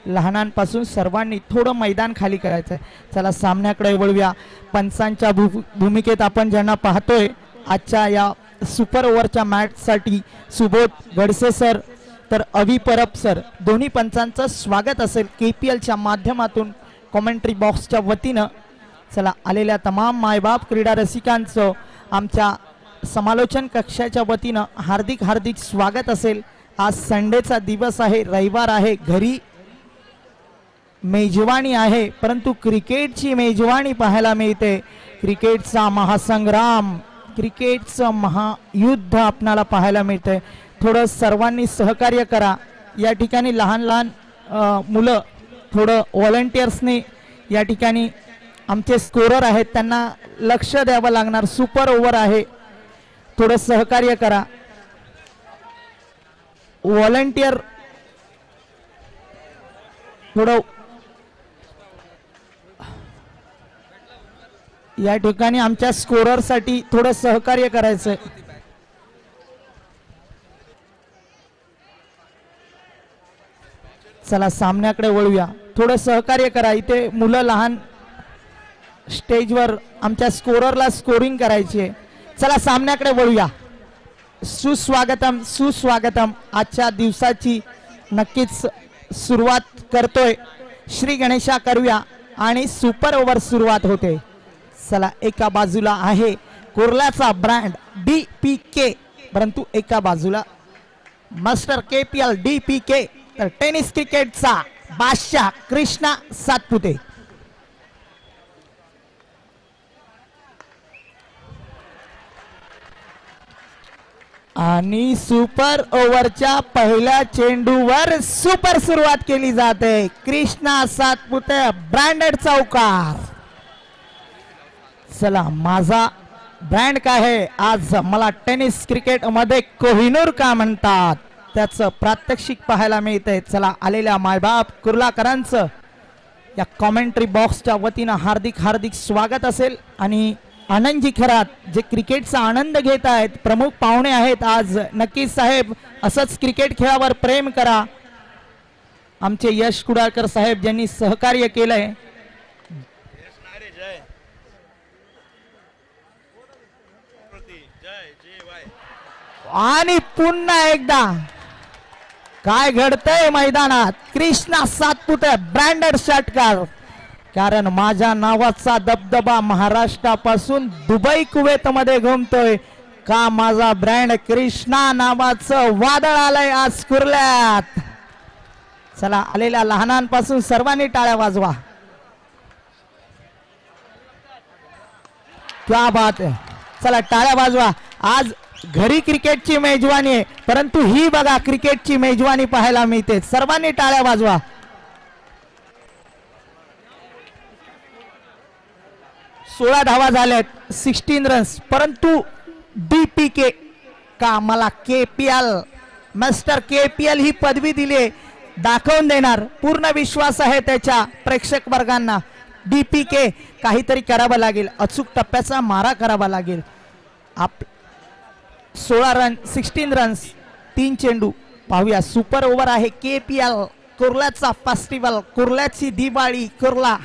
लहानांपासून सर्वांनी थोडं मैदान खाली करायचं आहे। चला सामन्याकडे वळूया। पंचांच्या भूमिकेत आपण ज्यांना पाहतोय आजच्या या सुपर ओव्हरच्या मॅचसाठी सुबोध गडसे सर तर अवी परब सर दोन्ही पंचांचं स्वागत असेल KPLच्या माध्यमातून कॉमेंट्री बॉक्सच्या वतीनं। चला आलेल्या तमाम मायबाप क्रीडा रसिकांचं आमच्या समालोचन कक्षाच्या वतीनं हार्दिक हार्दिक स्वागत असेल। आज संडेचा दिवस आहे, रविवार आहे, घरी मेजवानी आहे परंतु क्रिकेटची मेजवानी पाहायला मिळते। क्रिकेटचा महासंग्राम, क्रिकेटचं महायुद्ध आपणाला पाहायला मिळते। थोडं सर्वांनी सहकार्य करा। या ठिकाणी लहान लहान मुलं थोडं व्हॉलंटियर्सने या ठिकाणी आमचे स्कोरर आहेत त्यांना लक्ष द्यावं लागणार। सुपर ओव्हर आहे, थोडं सहकार्य करा। व्हॉलंटियर थोडं या ठिकाणी आमच्या स्कोरर साठी थोडं सहकार्य करायचंय। चला सामन्याकडे वळूया, थोडं सहकार्य करा। इथे मुलं लहान स्टेजवर आमच्या स्कोररला स्कोरिंग करायची आहे। चला सामन्याकडे वळूया। सुस्वागतम सुस्वागतम। आजच्या दिवसाची नक्कीच सुरुवात करतोय श्री गणेशा करूया आणि सुपर ओव्हर सुरुवात होते। चला एका बाजूला आहे कुर्ल्याचा ब्रँड DPK परंतु एका बाजूला मास्टर KPL DPK तर टेनिस क्रिकेटचा बादशाह कृष्णा सातपुते। आणि सुपर ओव्हरच्या पहिल्या चेंडूवर सुपर सुरुवात केली जाते। कृष्णा सातपुते ब्रँडेड चौकार। चला माझा ब्रँड काय आहे, आज मला टेनिस क्रिकेट मध्ये कोहिनूर का म्हणतात त्याचं प्रात्यक्षिक पाहायला मिळतंय। चला आलेल्या मायबाप कुर्लाकरांचं या कॉमेंट्री बॉक्सच्या वतीनं हार्दिक हार्दिक स्वागत असेल। आणि आनंदजी खरात जे क्रिकेटचा आनंद घेत आहेत, प्रमुख पाहुणे आहेत आज। नक्कीच साहेब असंच क्रिकेट खेळावर प्रेम करा। आमचे यश कुडाळकर साहेब ज्यांनी सहकार्य केलंय। आणि पुन्हा एकदा काय घडतंय मैदानात, कृष्णा सातपुते ब्रँडेड षटकार। कारण माझ्या नावाचा दबदबा महाराष्ट्रापासून दुबई कुवेत मध्ये घुमतोय का माझा ब्रँड कृष्णा नावाचं वादळ आलंय आज कुर्ल्यात। चला आलेल्या लहानांपासून सर्वांनी टाळ्या वाजवा। क्या बात आहे, चला टाळ्या वाजवा। आज घरी क्रिकेटची मेजवानी आहे परंतु ही बघा क्रिकेटची मेजवानी पाहायला मिळते। सर्वांनी टाळ्या वाजवा। 16 धावा झाल्यात, 16 रन्स परंतु DPK का मला KPL मास्टर KPL ही पदवी दिली दाखवून देणार। पूर्ण विश्वास आहे त्याच्या प्रेक्षक वर्गांना। DPK काहीतरी करावं लागेल, अचूक टप्प्याचा मारा करावा लागेल। 16 रन 16 रन्स 3 चेंडू पाहूया। सुपर ओव्हर आहे KPL कुर्ल्याचा फेस्टिवल, कुर्ल्याची दिवाळी कुर्ला।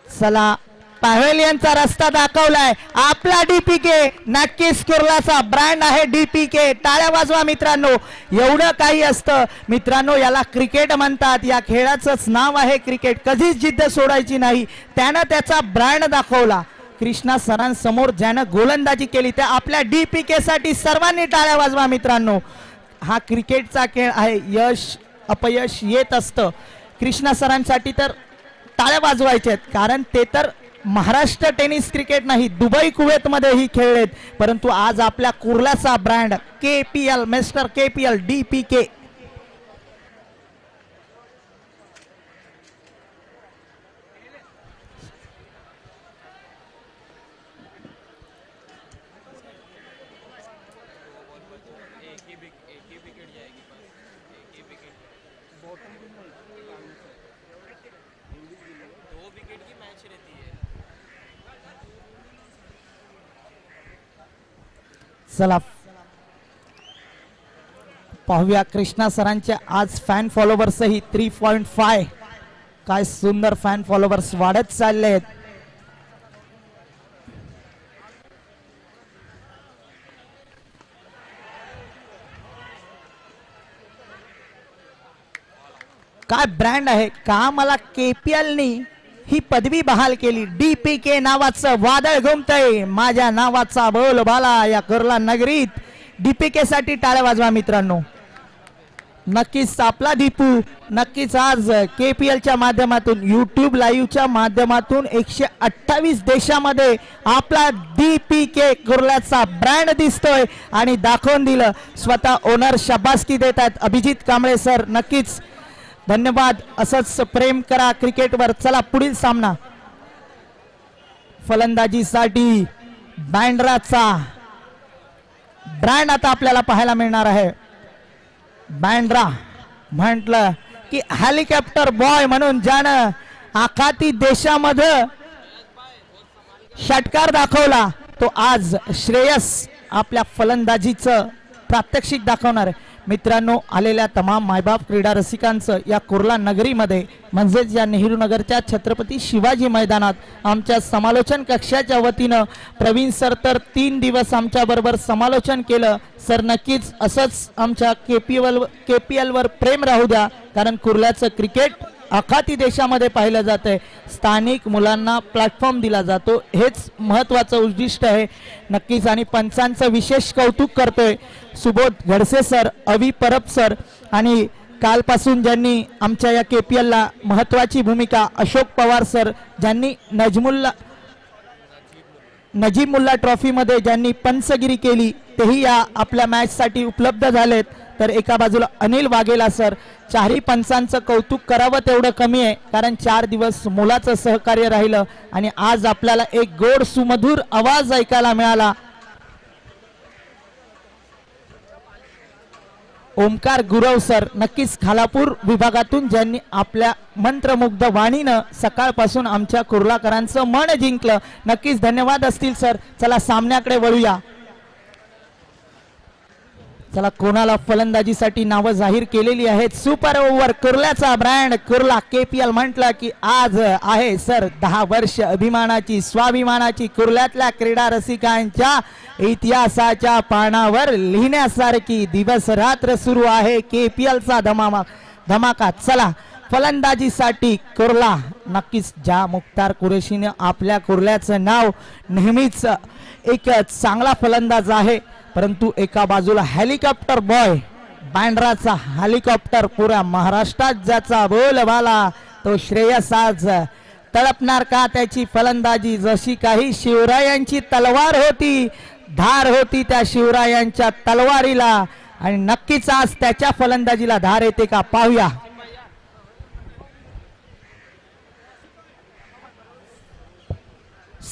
चला पॅव्हेलियनचा रस्ता दाखवलाय आपला DPK। नक्कीच कुर्लाचा ब्रँड आहे DPK। टाळ्या वाजवा मित्रांनो। एवढं काही असतं मित्रांनो, याला क्रिकेट म्हणतात, या खेळाचंच नाव आहे क्रिकेट। कधीच जिद्द सोडायची नाही। त्यानं त्याचा ब्रँड दाखवला। कृष्णा सरांसमोर ज्यानं गोलंदाजी केली त्या आपल्या DPK साठी सर्वांनी टाळ्या वाजवा मित्रांनो। हा क्रिकेटचा खेळ आहे, यश अपयश येत असतं। कृष्णा सरांसाठी तर टाळ्या वाजवायच्या आहेत कारण ते तर महाराष्ट्र टेनिस क्रिकेट नाही दुबई कुवेत मध्येही खेळलेत परंतु आज आपल्या कुर्ल्याचा brand KPL master KPL DPK। एक ही विकेट जाएगी, एक ही विकेट बॉटम चला पाहूया कृष्णा सरांच्या आज फॅन फॉलोवर्सही 3.5 काय सुंदर फॅन फॉलोवर्स वाढत चालले आहेत. काय ब्रँड आहे का मला KPL नी ही पदवी बहाल केली. DPK नावाचं वादळ घुमतय माझ्या नावाचा बोलबाला या कुर्ला नगरीत. DPK साठी टाळ्या वाजवा मित्रांनो. नक्कीच आपला दीपू नक्कीच आज KPL च्या माध्यमातून YouTube लाईव्हच्या माध्यमातून 128 देशामध्ये आपला DPK कुर्ल्याचा ब्रँड दिसतोय आणि दाखवून दिलं. स्वतः ओनर शाबासकी देत आहेत अभिजित कांबळे सर. नक्कीच धन्यवाद. असंच प्रेम करा क्रिकेटवर. चला पुढील सामना फलंदाजीसाठी बँड्राचा ब्रँड आता आपल्याला पाहायला मिळणार आहे. बँड्रा म्हटलं की हेलिकॉप्टर बॉय म्हणून ज्यानं आखाती देशामध्ये षटकार दाखवला तो आज श्रेयस आपल्या फलंदाजीचं प्रात्यक्षिक दाखवणार आहे. मित्रांनो आलेल्या तमाम मायबाप क्रीडा रसिकांचं या कुर्ला नगरीमध्ये म्हणजेच या नेहरू नगरच्या छत्रपती शिवाजी मैदानात आमच्या समालोचन कक्षाच्या वतीनं प्रवीण सर तर 3 दिवस आमच्या बरोबर समालोचन केलं. सर नक्कीच असंच आमच्या KPL वर प्रेम राहू द्या कारण कुर्ल्याचं क्रिकेट आखाती देशामध्ये पाहिलं जातंय. स्थानिक मुलांना प्लॅटफॉर्म दिला जातो हेच महत्त्वाचं उद्दिष्ट आहे. नक्कीच आणि पंचांचं विशेष कौतुक करतोय सुबोध घडसे सर, अवी परब सर आणि कालपासून ज्यांनी आमच्या या KPL ला महत्त्वाची भूमिका अशोक पवार सर ज्यांनी नजीमुल्ला ट्रॉफीमध्ये ज्यांनी पंचगिरी केली तेही या आपल्या मॅचसाठी उपलब्ध झालेत. तर एका बाजूला अनिल वाघेला सर. चारही पंचांचं कौतुक करावं तेवढं कमी आहे कारण 4 दिवस मुलाचं सहकार्य राहिलं आणि आज आपल्याला एक गोड सुमधुर आवाज ऐकायला मिळाला. ओमकार गुरव सर नक्कीच खालापूर विभागातून ज्यांनी आपल्या मंत्रमुग्ध वाणीनं सकाळपासून आमच्या कुर्लाकरांचं मन जिंकलं. नक्कीच धन्यवाद असतील सर. चला सामन्याकडे वळूया. चला कोणाला फलंदाजीसाठी नावं जाहीर केलेली आहेत. सुपर ओव्हर कुर्ल्याचा ब्रँड कुर्ला KPL म्हटलं की आज आहे सर 10 वर्ष अभिमानाची स्वाभिमानाची कुर्ल्यातल्या क्रीडा रसिकांच्या इतिहासाच्या पानावर लिहिण्यासारखी दिवस रात्र सुरू आहे KPL चा धमाका. चला फलंदाजीसाठी कुर्ला नक्कीच ज्या मुख्तार कुरेशीने आपल्या कुर्ल्याचं नाव नेहमीच एक चांगला फलंदाज आहे परंतु एका बाजूला हेलिकॉप्टर बॉय बँड्राचा हेलिकॉप्टर पुऱ्या महाराष्ट्रात ज्याचा बोलबाला तो श्रेयस आज तळपणार का. त्याची फलंदाजी जशी काही शिवरायांची तलवार होती धार होती त्या शिवरायांच्या तलवारीला आणि नक्कीच आज त्याच्या फलंदाजीला धार येते का पाहूया.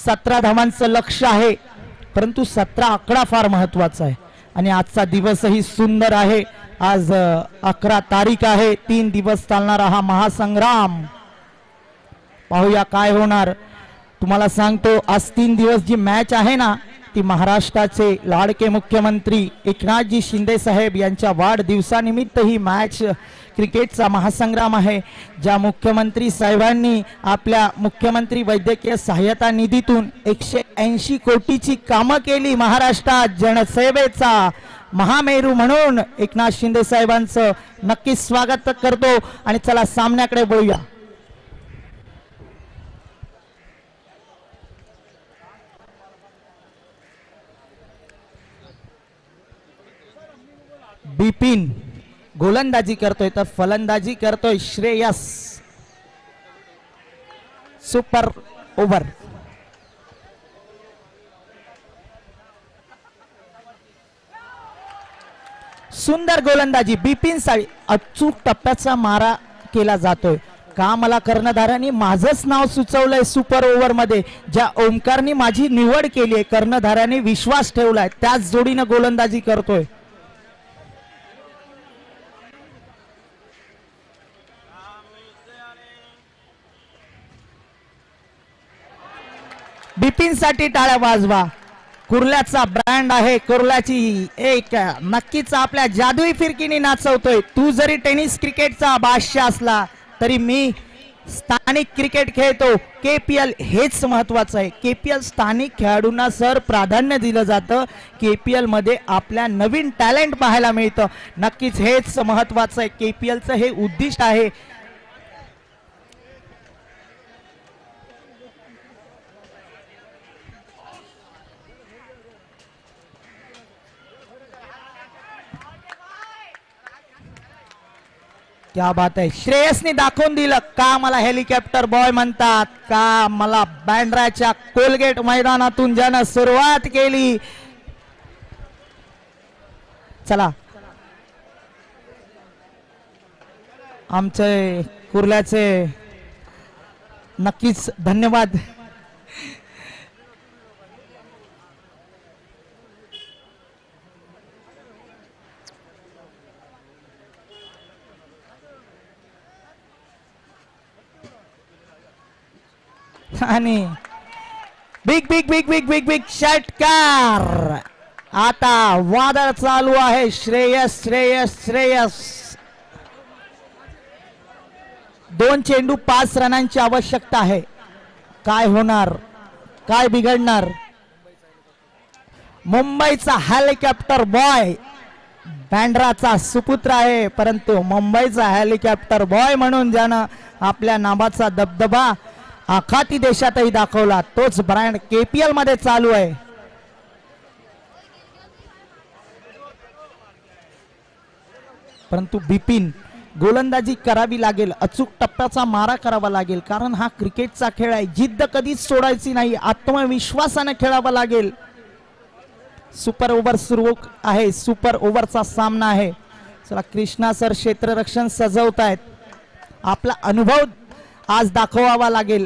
सतरा धावांचं लक्ष आहे परंतु 17 आकडा फार महत्वाचा आहे आणि आजचा दिवसही सुंदर आहे. आज 11 तारीख आहे. 3 दिवस चालणारा हा महासंग्राम. पाहूया काय होणार. तुम्हाला सांगतो आज 3 दिवस जी मॅच आहे ना ती महाराष्ट्राचे लाडके मुख्यमंत्री एकनाथजी शिंदे साहेब यांच्या वाढदिवसानिमित्त ही मॅच क्रिकेटचा महासंग्राम आहे. ज्या मुख्यमंत्री साहेबांनी आपल्या मुख्यमंत्री वैद्यकीय सहाय्यता निधीतून 180 कोटीची कामं केली महाराष्ट्रात जनसेवेचा महामेरू म्हणून एकनाथ शिंदे साहेबांचं नक्कीच स्वागत करतो आणि चला सामन्याकडे वळूया. बिपिन गोलंदाजी करतोय तर फलंदाजी करतोय श्रेयस. Super over. सुंदर गोलंदाजी बिपिन साळी. अचूक टप्प्याचा मारा केला जातोय का मला कर्णधारांनी माझंच नाव सुचवलंय सुपर ओव्हर मध्ये. ज्या ओमकारनी माझी निवड केली आहे कर्णधारांनी विश्वास ठेवलाय त्याच जोडीनं गोलंदाजी करतोय. बिपिन साठी टाळ्या वाजवा. कुर्ल्याचा ब्रँड आहे, कुर्ल्याची एक नक्कीच आपल्या जादुई फिरकीने नाचवतोय. तू जरी टेनिस क्रिकेटचा बादशाह असला तरी मी स्थानिक क्रिकेट खेळतो. KPL हेच महत्वाचं आहे. KPL स्थानिक खेळाडूंना सर प्राधान्य दिलं जातं. KPL मध्ये आपल्या नवीन टॅलेंट पाहायला मिळतं. नक्कीच हेच महत्वाचं आहे. KPLचं हे उद्दिष्ट आहे. क्या बात आहे. श्रेयसने दाखवून दिलं का मला हेलिकॉप्टर बॉय म्हणतात, का मला बँड्राच्या कोलगेट मैदानातून ज्यानं सुरुवात केली. चला आमचे कुर्ल्याचे नक्कीच धन्यवाद. आणि big big big big big big षटकार. आता वादळ चालू आहे. श्रेयस श्रेयस श्रेयस 2 चेंडू 5 रनांची आवश्यकता आहे. काय होणार, काय बिघडणार. मुंबईचा हेलिकॉप्टर बॉय बँड्राचा सुपुत्र आहे, परंतु मुंबईचा हेलिकॉप्टर बॉय म्हणून ज्यानं आपल्या नावाचा दबदबा आखाती देशातही दाखवला, तोच ब्रँड KPL मध्ये चालू आहे. परंतु बिपिन गोलंदाजी करावी लागेल, अचूक टप्प्याचा मारा करावा लागेल, कारण हा क्रिकेटचा खेळ आहे. जिद्द कधीच सोडायची नाही, आत्मविश्वासाने खेळावा लागेल. सुपर ओव्हर सुरू आहे, सुपर ओव्हरचा सामना आहे. चला कृष्णा सर क्षेत्ररक्षण सजवतायत. आपला अनुभव आज दाखवावा लागेल.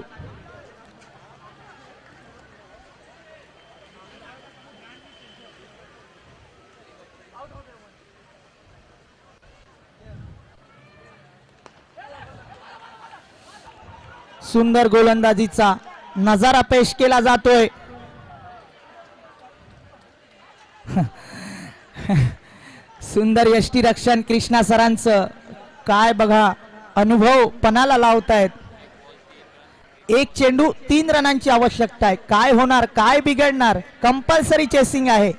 सुंदर गोलंदाजीचा नजारा पेश केला जातोय. सुंदर यष्टीरक्षण कृष्णा सरांचं. काय बघा, अनुभव पणाला लावतायत. 1 चेंडू 3 रनांची आवश्यकता आहे. काय होणार, काय बिघडणार. कंपल्सरी चेसिंग आहे.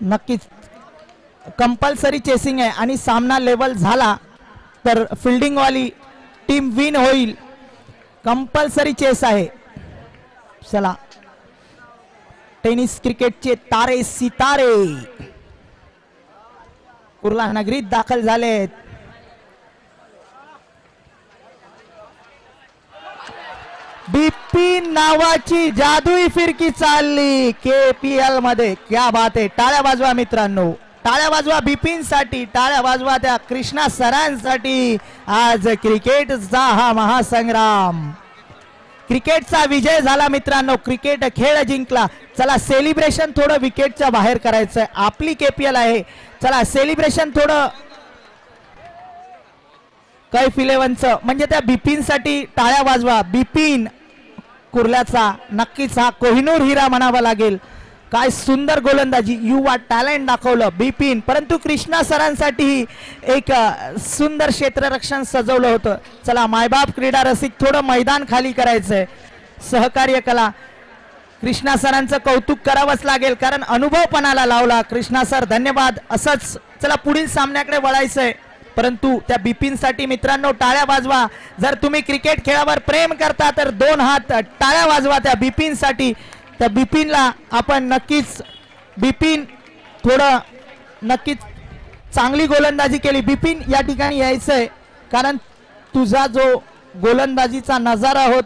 नक्कीच कंपल्सरी चेसिंग आहे आणि सामना लेवल झाला तर फिल्डिंग वाली टीम विन होईल. कंपल्सरी चेस आहे. चला टेनिस क्रिकेटचे तारे सितारे कुर्ला नगरीत दाखल झालेत. बिपिन नावाची जादुई फिरकी चालली KPL मध्ये. क्या बात आहे. टाळ्या वाजवा मित्रांनो, टाळ्या वाजवा बिपिन साठी, टाळ्या वाजवा त्या कृष्णा सरांसाठी. आज क्रिकेटचा हा महासंग्राम, क्रिकेटचा विजय झाला मित्रांनो. क्रिकेट खेळ जिंकला. चला सेलिब्रेशन थोडं विकेटच्या बाहेर करायचंय. आपली KPL आहे. चला सेलिब्रेशन थोडं कैफ 11चं, म्हणजे त्या बिपिन साठी टाळ्या वाजवा. बिपिन कुर्ल्याचा नक्कीच हा कोहिनूर हिरा म्हणावा लागेल. काय सुंदर गोलंदाजी, युवा टॅलेंट दाखवलं बिपिन. परंतु कृष्णा सरांसाठी एक सुंदर क्षेत्ररक्षण सजवलं होतं. चला मायबाप क्रीडा रसिक थोडं मैदान खाली करायचंय. सहकार्य कला कृष्णा सरांचं कौतुक करावंच लागेल, कारण अनुभव पणाला लावला. कृष्णा सर धन्यवाद. असंच चला पुढील सामन्याकडे वळायचंय. परंतु त्या बिपिन साठी मित्रांनो टाळ्या वाजवा. जर तुम्ही क्रिकेट खेळावर प्रेम करता तर 2 हात टाळ्या वाजवा त्या बिपिन साठी. त्या बिपिनला आपण नक्कीच, बिपिन थोडं नक्कीच चांगली गोलंदाजी केली. बिपिन या ठिकाणी यायचंय, कारण तुझा जो गोलंदाजीचा नजारा होता